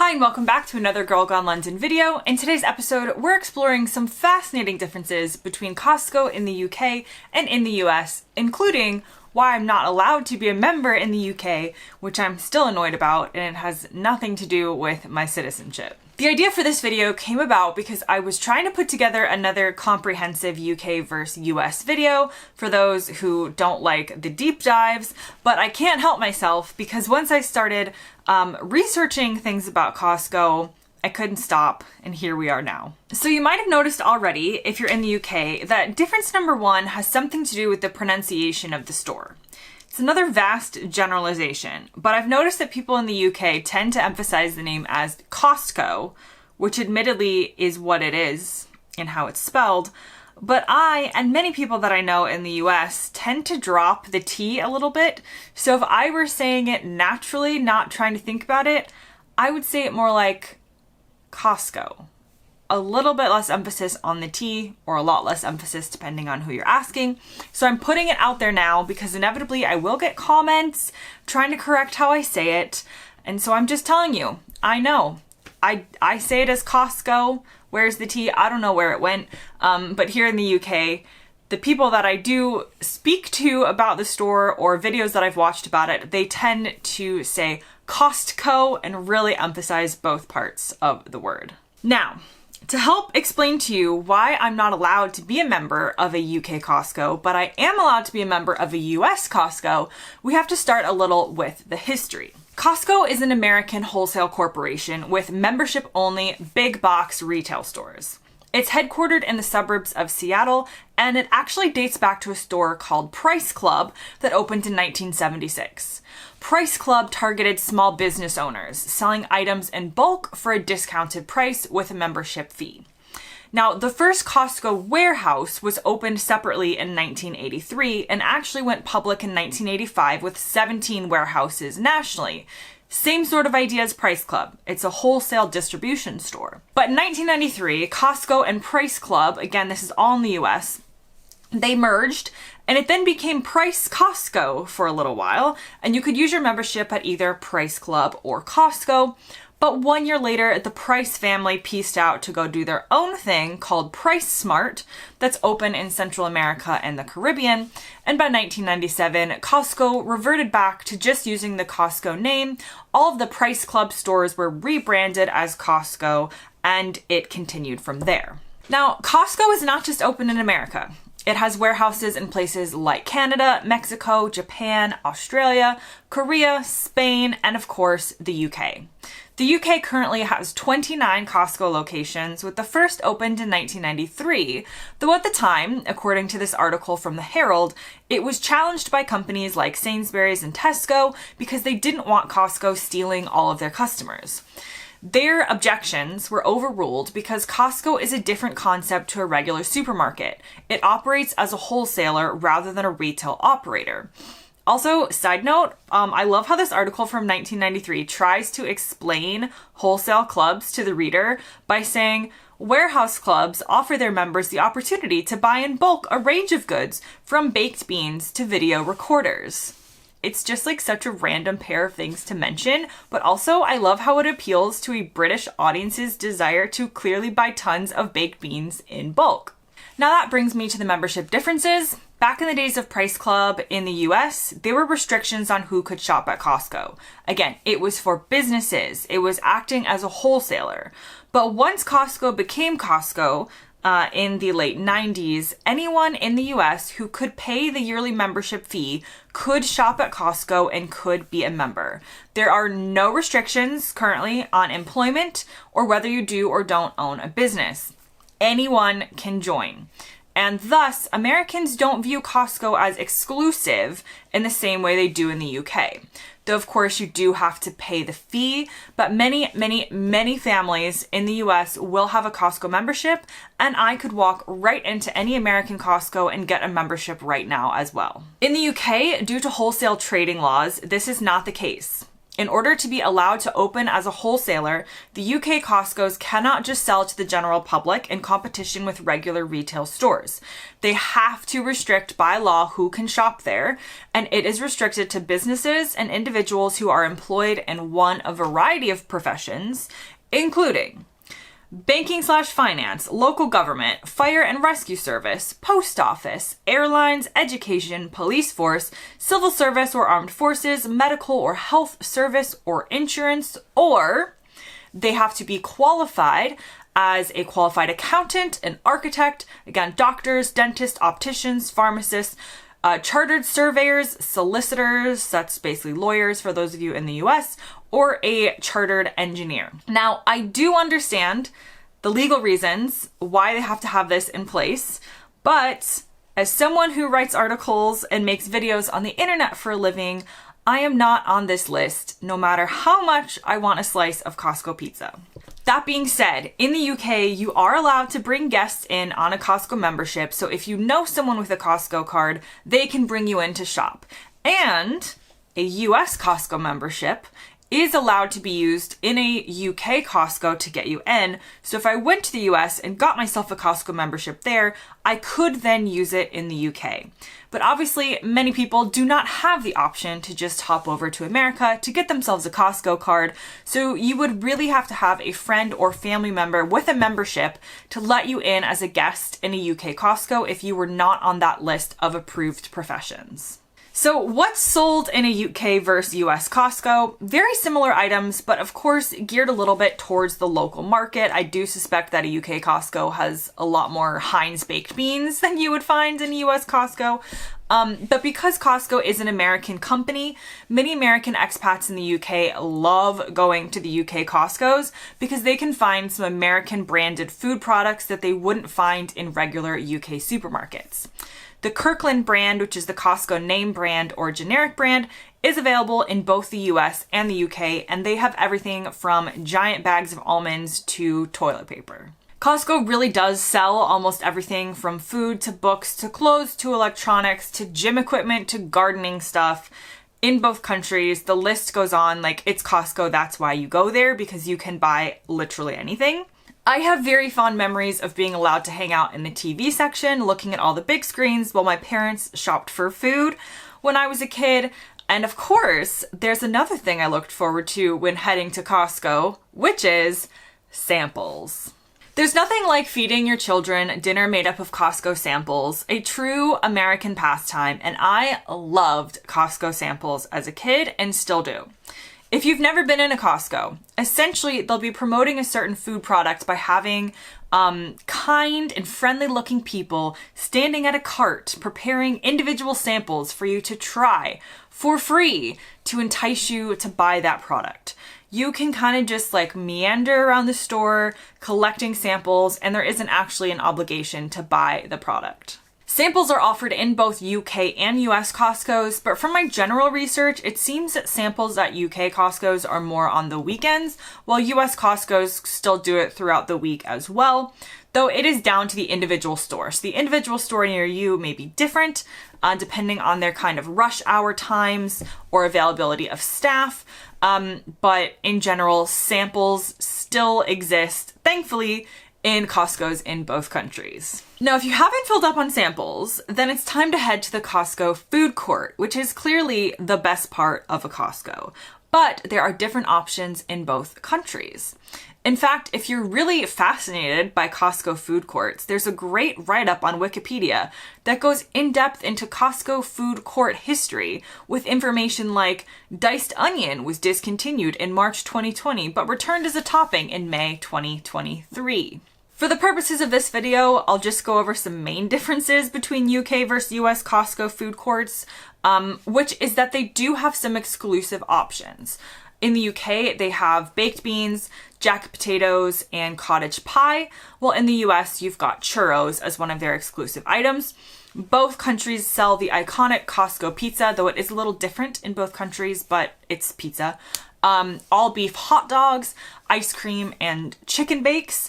Hi and welcome back to another Girl Gone London video. In today's episode, we're exploring some fascinating differences between Costco in the UK and in the US, including why I'm not allowed to be a member in the UK, which I'm still annoyed about, and it has nothing to do with my citizenship. The idea for this video came about because I was trying to put together another comprehensive UK versus US video for those who don't like the deep dives, but I can't help myself because once I started researching things about Costco, I couldn't stop, and here we are now. So you might have noticed already, if you're in the UK, that difference number one has something to do with the pronunciation of the store. It's another vast generalization, but I've noticed that people in the UK tend to emphasize the name as Costco, which admittedly is what it is and how it's spelled, but I, and many people that I know in the US, tend to drop the T a little bit, so if I were saying it naturally, not trying to think about it, I would say it more like Costco. A little bit less emphasis on the T, or a lot less emphasis depending on who you're asking. So I'm putting it out there now because inevitably I will get comments trying to correct how I say it. And so I'm just telling you, I know. I say it as Costco. Where's the T? I don't know where it went. But here in the UK, the people that I do speak to about the store or videos that I've watched about it, they tend to say Costco and really emphasize both parts of the word. Now, to help explain to you why I'm not allowed to be a member of a UK Costco, but I am allowed to be a member of a US Costco, we have to start a little with the history. Costco is an American wholesale corporation with membership-only big box retail stores. It's headquartered in the suburbs of Seattle, and it actually dates back to a store called Price Club that opened in 1976. Price Club targeted small business owners, selling items in bulk for a discounted price with a membership fee. Now, the first Costco warehouse was opened separately in 1983 and actually went public in 1985 with 17 warehouses nationally. Same sort of idea as Price Club. It's a wholesale distribution store. But in 1993, Costco and Price Club, again, this is all in the US, they merged, and it then became Price Costco for a little while, and you could use your membership at either Price Club or Costco. But 1 year later, the Price family pieced out to go do their own thing called Price Smart that's open in Central America and the Caribbean. And by 1997, Costco reverted back to just using the Costco name. All of the Price Club stores were rebranded as Costco, and it continued from there. Now, Costco is not just open in America. It has warehouses in places like Canada, Mexico, Japan, Australia, Korea, Spain, and of course, the UK. The UK currently has 29 Costco locations, with the first opened in 1993, though at the time, according to this article from the Herald, it was challenged by companies like Sainsbury's and Tesco because they didn't want Costco stealing all of their customers. Their objections were overruled because Costco is a different concept to a regular supermarket. It operates as a wholesaler rather than a retail operator. Also, side note, I love how this article from 1993 tries to explain wholesale clubs to the reader by saying, warehouse clubs offer their members the opportunity to buy in bulk a range of goods from baked beans to video recorders. It's just like such a random pair of things to mention, but also I love how it appeals to a British audience's desire to clearly buy tons of baked beans in bulk. Now that brings me to the membership differences. Back in the days of Price Club in the US, there were restrictions on who could shop at Costco. Again, it was for businesses. It was acting as a wholesaler. But once Costco became Costco, in the late 90s, anyone in the US who could pay the yearly membership fee could shop at Costco and could be a member. There are no restrictions currently on employment or whether you do or don't own a business. Anyone can join. And thus, Americans don't view Costco as exclusive in the same way they do in the UK. Though, of course, you do have to pay the fee, but many families in the US will have a Costco membership, and I could walk right into any American Costco and get a membership right now as well. In the UK, due to wholesale trading laws, this is not the case. In order to be allowed to open as a wholesaler, the UK Costco's cannot just sell to the general public in competition with regular retail stores. They have to restrict by law who can shop there, and it is restricted to businesses and individuals who are employed in a variety of professions, including banking/finance, local government, fire and rescue service, post office, airlines, education, police force, civil service or armed forces, medical or health service or insurance, or they have to be qualified as a qualified accountant, an architect, again, doctors, dentists, opticians, pharmacists, chartered surveyors, solicitors, that's basically lawyers for those of you in the US, or a chartered engineer. Now, I do understand the legal reasons why they have to have this in place, but as someone who writes articles and makes videos on the internet for a living, I am not on this list, no matter how much I want a slice of Costco pizza. That being said, in the UK, you are allowed to bring guests in on a Costco membership, so if you know someone with a Costco card, they can bring you in to shop. And a US Costco membership is allowed to be used in a UK Costco to get you in. So if I went to the US and got myself a Costco membership there, I could then use it in the UK. But obviously, many people do not have the option to just hop over to America to get themselves a Costco card. So you would really have to have a friend or family member with a membership to let you in as a guest in a UK Costco if you were not on that list of approved professions. So what's sold in a UK versus US Costco? Very similar items, but of course geared a little bit towards the local market. I do suspect that a UK Costco has a lot more Heinz baked beans than you would find in a US Costco. But because Costco is an American company, many American expats in the UK love going to the UK Costco's because they can find some American branded food products that they wouldn't find in regular UK supermarkets. The Kirkland brand, which is the Costco name brand or generic brand, is available in both the US and the UK, and they have everything from giant bags of almonds to toilet paper. Costco really does sell almost everything from food to books to clothes to electronics to gym equipment to gardening stuff in both countries. The list goes on, like it's Costco, that's why you go there, because you can buy literally anything. I have very fond memories of being allowed to hang out in the TV section, looking at all the big screens while my parents shopped for food when I was a kid. And of course, there's another thing I looked forward to when heading to Costco, which is samples. There's nothing like feeding your children dinner made up of Costco samples, a true American pastime, and I loved Costco samples as a kid and still do. If you've never been in a Costco, essentially they'll be promoting a certain food product by having kind and friendly looking people standing at a cart preparing individual samples for you to try for free to entice you to buy that product. You can kind of just like meander around the store collecting samples, and there isn't actually an obligation to buy the product. Samples are offered in both UK and US Costco's, but from my general research, it seems that samples at UK Costco's are more on the weekends, while US Costco's still do it throughout the week as well, though it is down to the individual store. So the individual store near you may be different, depending on their kind of rush hour times or availability of staff, but in general, samples still exist, thankfully, in Costco's in both countries. Now, if you haven't filled up on samples, then it's time to head to the Costco food court, which is clearly the best part of a Costco. But there are different options in both countries. In fact, if you're really fascinated by Costco food courts, there's a great write-up on Wikipedia that goes in depth into Costco food court history with information like diced onion was discontinued in March 2020 but returned as a topping in May 2023. For the purposes of this video, I'll just go over some main differences between UK versus US Costco food courts, which is that they do have some exclusive options. In the UK, they have baked beans, jacket potatoes, and cottage pie, while in the US, you've got churros as one of their exclusive items. Both countries sell the iconic Costco pizza, though it is a little different in both countries, but it's pizza. All beef hot dogs, ice cream, and chicken bakes.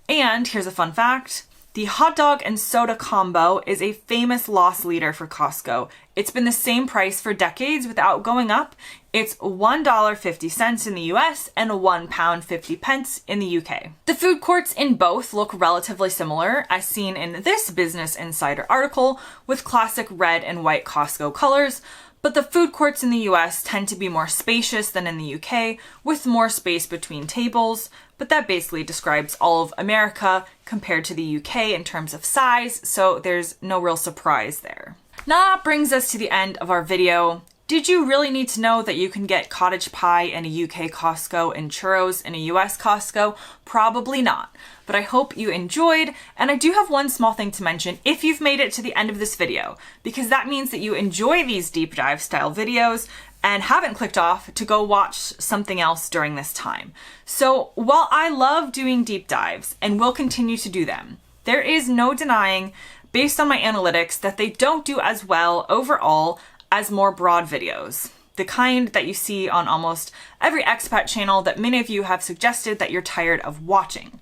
And here's a fun fact. The hot dog and soda combo is a famous loss leader for Costco. It's been the same price for decades without going up, It's $1.50 in the US and £1.50 in the UK. The food courts in both look relatively similar, as seen in this Business Insider article, with classic red and white Costco colors, but the food courts in the US tend to be more spacious than in the UK, with more space between tables, but that basically describes all of America compared to the UK in terms of size, so there's no real surprise there. Now that brings us to the end of our video. Did you really need to know that you can get cottage pie in a UK Costco and churros in a US Costco? Probably not, but I hope you enjoyed, and I do have one small thing to mention if you've made it to the end of this video, because that means that you enjoy these deep dive style videos and haven't clicked off to go watch something else during this time. So while I love doing deep dives and will continue to do them, there is no denying, based on my analytics, that they don't do as well overall as more broad videos, the kind that you see on almost every expat channel that many of you have suggested that you're tired of watching.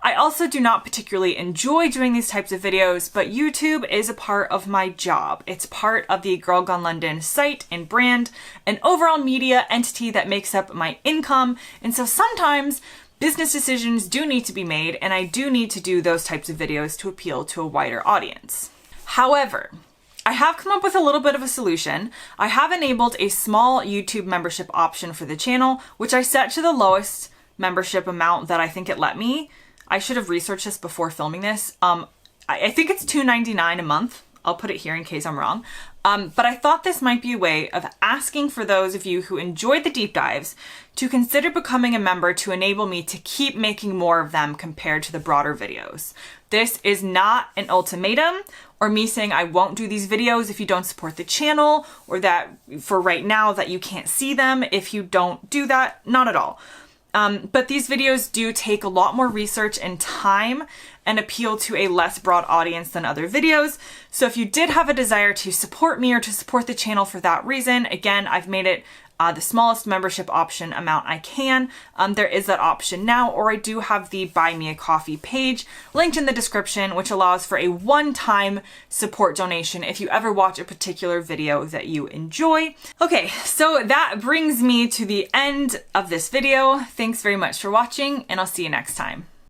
I also do not particularly enjoy doing these types of videos, but YouTube is a part of my job. It's part of the Girl Gone London site and brand, an overall media entity that makes up my income, and so sometimes business decisions do need to be made, and I do need to do those types of videos to appeal to a wider audience. However, I have come up with a little bit of a solution. I have enabled a small YouTube membership option for the channel, which I set to the lowest membership amount that I think it let me. I should have researched this before filming this. I think it's $2.99 a month. I'll put it here in case I'm wrong. But I thought this might be a way of asking for those of you who enjoyed the deep dives to consider becoming a member to enable me to keep making more of them compared to the broader videos. This is not an ultimatum or me saying I won't do these videos if you don't support the channel, or that for right now that you can't see them if you don't do that. Not at all. But these videos do take a lot more research and time and appeal to a less broad audience than other videos. So if you did have a desire to support me or to support the channel for that reason, again, I've made it the smallest membership option amount I can. There is that option now, or I do have the Buy Me a Coffee page linked in the description, which allows for a one-time support donation if you ever watch a particular video that you enjoy. Okay, so that brings me to the end of this video. Thanks very much for watching, and I'll see you next time.